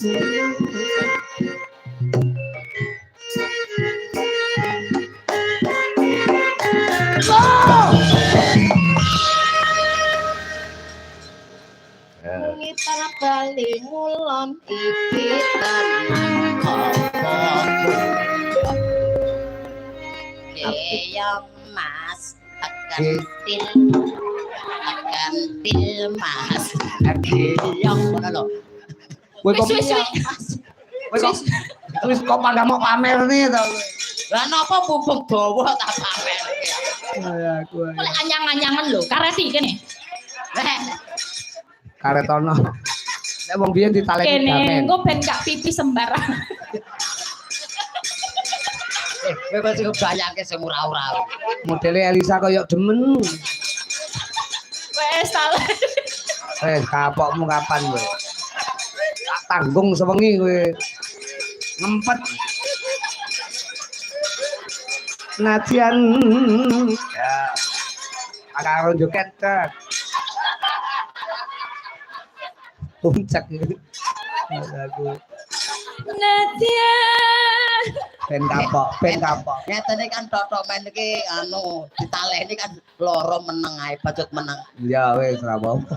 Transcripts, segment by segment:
Ngitar bali ngulon ibitan yang mas akan til mas yang mana lo wis kok pada mau pamer nih tau lah napa mumpung dawa tak pamer ya aku oleh anyang-anyangan lho kareti kene karetono nek wong biyen ditaleki kene gamen engko ben gak pipi sembarang kowe mesti kebayangke sing ora-ora modele Elisa koyo demen wes salah kapokmu kapan kowe tak tanggung sewengi kowe ngempet najian ya karo joget tet puncak aku Nadia ben kapok ngene kan tok men iki anu ditaleni kan loro meneng ae bajut meneng ya wis ora apa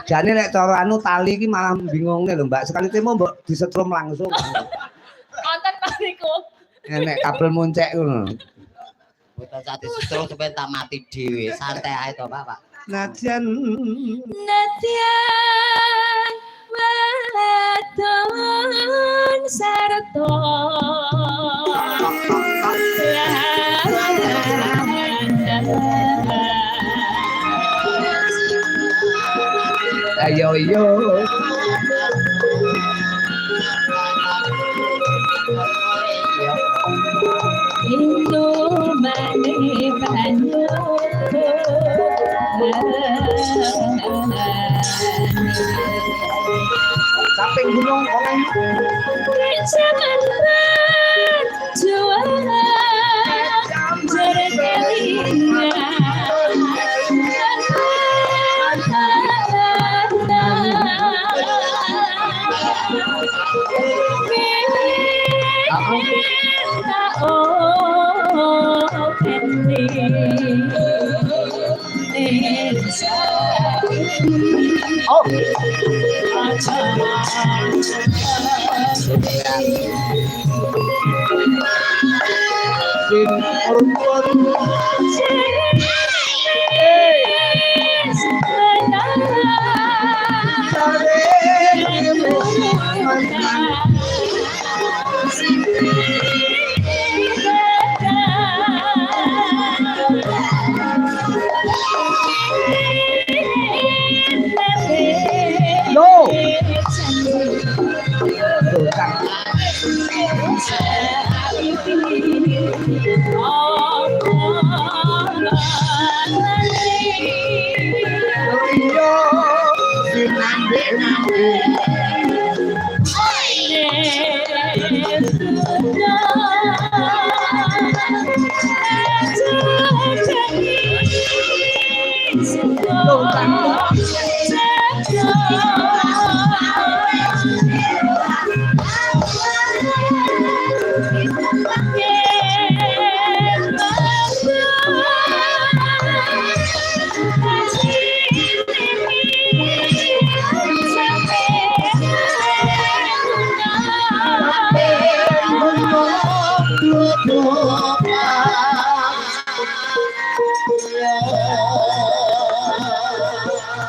jane nek cara anu tali iki malah bingungne lho Mbak sekali temu mbok disetrum langsung konten bariku nek kabel muncek ngono Buta sate terus sampe tak mati dhewe santai ae to Pak najan wadon sarto ayo yo Indo mane banyu samping gunung oleh zaman juara jerekelinga oh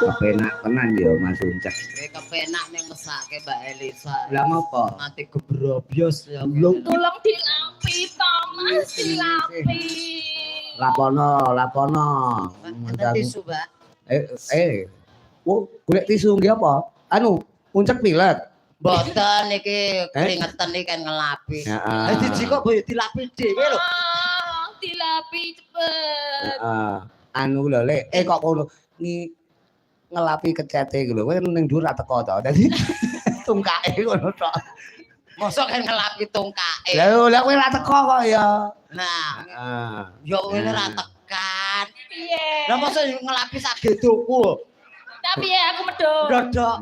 kepenak tenan ya Mas Uncak. Kepenak ning mesake Mbak Elisa. Lah ngopo? Nganti gebrobyos ya. tolong dilapi to Mas dilapi Lapono. Tisu, Mbak. Golek tisu nggih apa? Anu, Uncak pilet. Mboten iki keringetan iki kan ngelapi. Heeh. Dadi kok boyo dilapi dhewe lho. dilapi cepet Heeh. Anu lho Lek, kok ngono ngelapi kecete iku lho. Kowe ning dhuwur ra teko to. Dadi tungkake ngono tok. Mosok kan ngelapi tungkake. Lah kowe ra teko kok ya. Nah, Heeh. ya kowe ora tekan. piye Lah mosok ngelapi sak gedoku. Tapi ya aku medhot. Dodok.